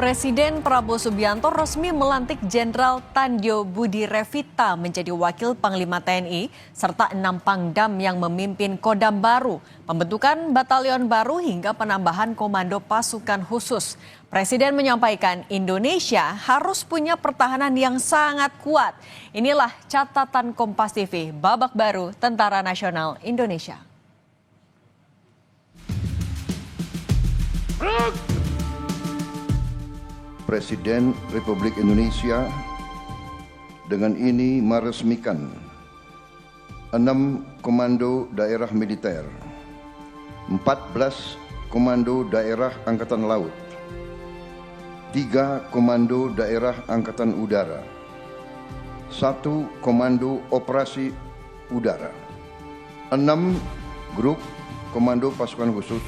Presiden Prabowo Subianto resmi melantik Jenderal Tandjo Budi Revita menjadi Wakil Panglima TNI serta 6 Pangdam yang memimpin Kodam baru, pembentukan batalion baru hingga penambahan komando pasukan khusus. Presiden menyampaikan Indonesia harus punya pertahanan yang sangat kuat. Inilah catatan Kompas TV, babak baru Tentara Nasional Indonesia. Presiden Republik Indonesia dengan ini meresmikan 6 komando daerah militer, 14 komando daerah angkatan laut, 3 komando daerah angkatan udara, 1 komando operasi udara, 6 grup komando pasukan khusus,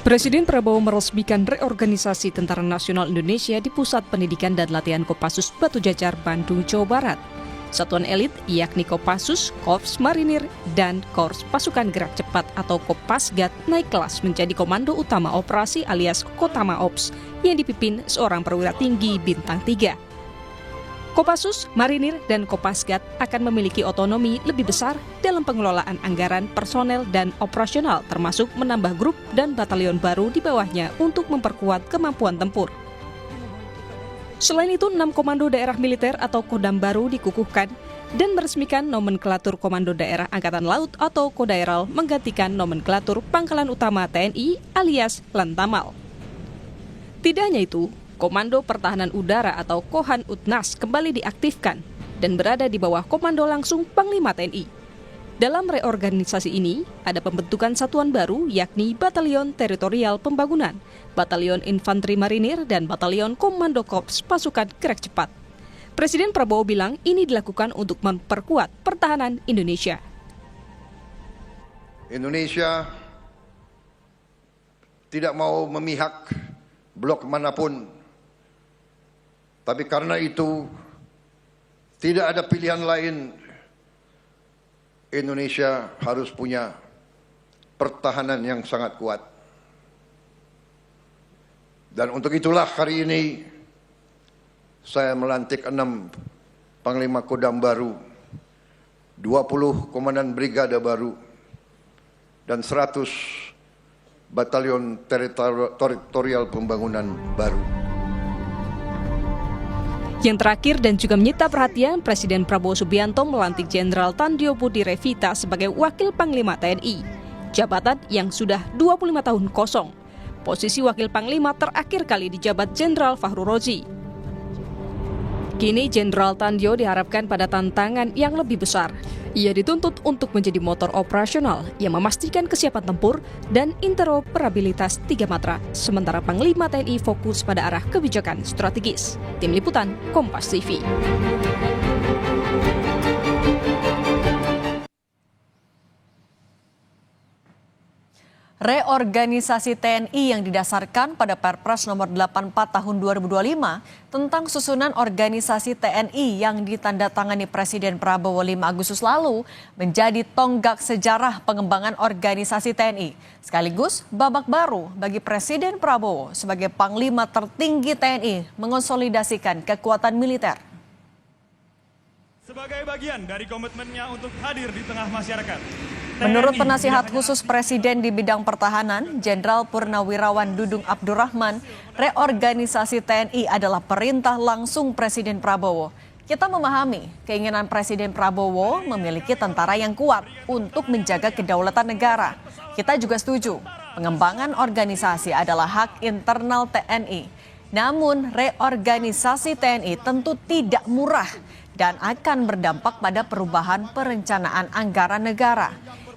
Presiden Prabowo meresmikan reorganisasi Tentara Nasional Indonesia di Pusat Pendidikan dan Latihan Kopassus Batu Jajar, Bandung, Jawa Barat. Satuan elit yakni Kopassus, Korps Marinir, dan Korps Pasukan Gerak Cepat atau Kopasgat naik kelas menjadi Komando Utama Operasi alias Kotama Ops yang dipimpin seorang perwira tinggi bintang 3. Kopassus, Marinir, dan Kopasgat akan memiliki otonomi lebih besar dalam pengelolaan anggaran, personel, dan operasional termasuk menambah grup dan batalion baru di bawahnya untuk memperkuat kemampuan tempur. Selain itu, 6 komando daerah militer atau Kodam baru dikukuhkan dan meresmikan nomenklatur Komando Daerah Angkatan Laut atau Kodaeral menggantikan nomenklatur Pangkalan Utama TNI alias Lantamal. Tidak hanya itu, Komando Pertahanan Udara atau Kohan Utnas kembali diaktifkan dan berada di bawah komando langsung Panglima TNI. Dalam reorganisasi ini, ada pembentukan satuan baru yakni Batalion Teritorial Pembangunan, Batalion Infanteri Marinir, dan Batalion Komando Korps Pasukan Gerak Cepat. Presiden Prabowo bilang ini dilakukan untuk memperkuat pertahanan Indonesia. Indonesia tidak mau memihak blok manapun. Tapi karena itu tidak ada pilihan lain. Indonesia harus punya pertahanan yang sangat kuat. Dan untuk itulah hari ini saya melantik 6 Panglima Kodam baru, 20 Komandan Brigade baru, dan 100 Batalion Teritorial Pembangunan baru. Yang terakhir dan juga menyita perhatian, Presiden Prabowo Subianto melantik Jenderal Tandjo Budi Revita sebagai Wakil Panglima TNI, jabatan yang sudah 25 tahun kosong. Posisi Wakil Panglima terakhir kali dijabat Jenderal Fahru Rozi. Kini Jenderal Tandjo diharapkan pada tantangan yang lebih besar. Ia dituntut untuk menjadi motor operasional yang memastikan kesiapan tempur dan interoperabilitas 3 matra, sementara Panglima TNI fokus pada arah kebijakan strategis. Tim Liputan, Kompas TV. Reorganisasi TNI yang didasarkan pada Perpres nomor 84 tahun 2025 tentang susunan organisasi TNI yang ditandatangani Presiden Prabowo 5 Agustus lalu menjadi tonggak sejarah pengembangan organisasi TNI. Sekaligus babak baru bagi Presiden Prabowo sebagai Panglima tertinggi TNI mengonsolidasikan kekuatan militer. Sebagai bagian dari komitmennya untuk hadir di tengah masyarakat. Menurut penasihat khusus Presiden di bidang pertahanan, Jenderal Purnawirawan Dudung Abdurrahman, reorganisasi TNI adalah perintah langsung Presiden Prabowo. Kita memahami keinginan Presiden Prabowo memiliki tentara yang kuat untuk menjaga kedaulatan negara. Kita juga setuju, pengembangan organisasi adalah hak internal TNI. Namun reorganisasi TNI tentu tidak murah dan akan berdampak pada perubahan perencanaan anggaran negara.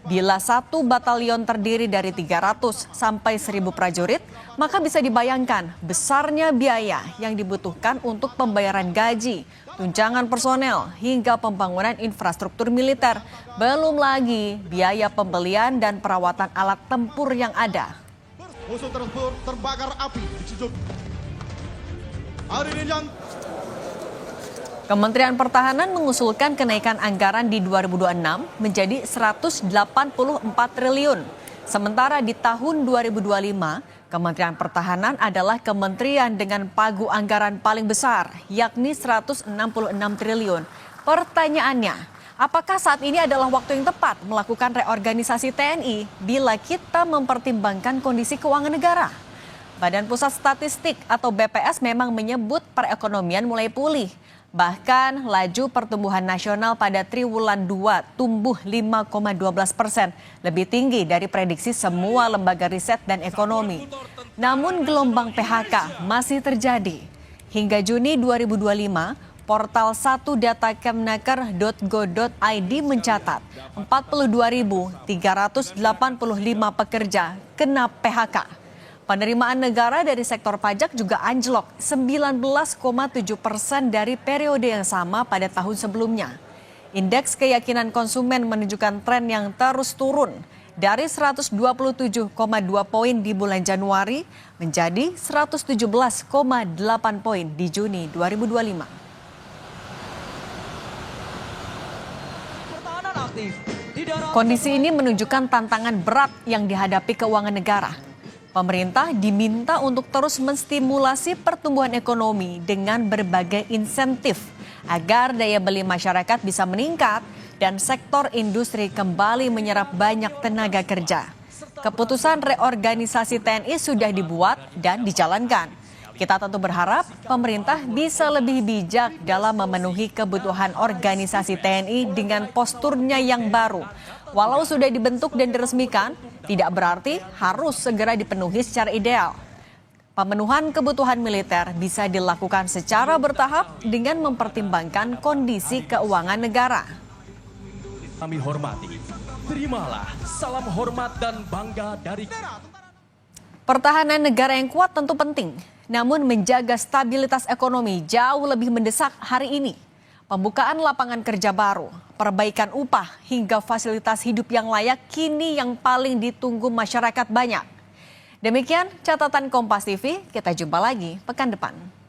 Bila satu batalion terdiri dari 300 sampai 1.000 prajurit, maka bisa dibayangkan besarnya biaya yang dibutuhkan untuk pembayaran gaji, tunjangan personel, hingga pembangunan infrastruktur militer. Belum lagi biaya pembelian dan perawatan alat tempur yang ada. Musuh tersebut terbakar api di Cijuk. Hari ini yang Kementerian Pertahanan mengusulkan kenaikan anggaran di 2026 menjadi 184 triliun. Sementara di tahun 2025, Kementerian Pertahanan adalah kementerian dengan pagu anggaran paling besar, yakni 166 triliun. Pertanyaannya, apakah saat ini adalah waktu yang tepat melakukan reorganisasi TNI bila kita mempertimbangkan kondisi keuangan negara? Badan Pusat Statistik atau BPS memang menyebut perekonomian mulai pulih. Bahkan laju pertumbuhan nasional pada triwulan 2 tumbuh 5,12%, lebih tinggi dari prediksi semua lembaga riset dan ekonomi. Namun gelombang PHK masih terjadi. Hingga Juni 2025, portal 1datakemnaker.go.id mencatat 42.385 pekerja kena PHK. Penerimaan negara dari sektor pajak juga anjlok 19,7% dari periode yang sama pada tahun sebelumnya. Indeks keyakinan konsumen menunjukkan tren yang terus turun dari 127,2 poin di bulan Januari menjadi 117,8 poin di Juni 2025. Kondisi ini menunjukkan tantangan berat yang dihadapi keuangan negara. Pemerintah diminta untuk terus menstimulasi pertumbuhan ekonomi dengan berbagai insentif agar daya beli masyarakat bisa meningkat dan sektor industri kembali menyerap banyak tenaga kerja. Keputusan reorganisasi TNI sudah dibuat dan dijalankan. Kita tentu berharap pemerintah bisa lebih bijak dalam memenuhi kebutuhan organisasi TNI dengan posturnya yang baru. Walau sudah dibentuk dan diresmikan, tidak berarti harus segera dipenuhi secara ideal. Pemenuhan kebutuhan militer bisa dilakukan secara bertahap dengan mempertimbangkan kondisi keuangan negara. Kami hormati, terimalah salam hormat dan bangga dari Pertahanan negara yang kuat tentu penting, namun menjaga stabilitas ekonomi jauh lebih mendesak hari ini. Pembukaan lapangan kerja baru, perbaikan upah, hingga fasilitas hidup yang layak kini yang paling ditunggu masyarakat banyak. Demikian catatan Kompas TV, kita jumpa lagi pekan depan.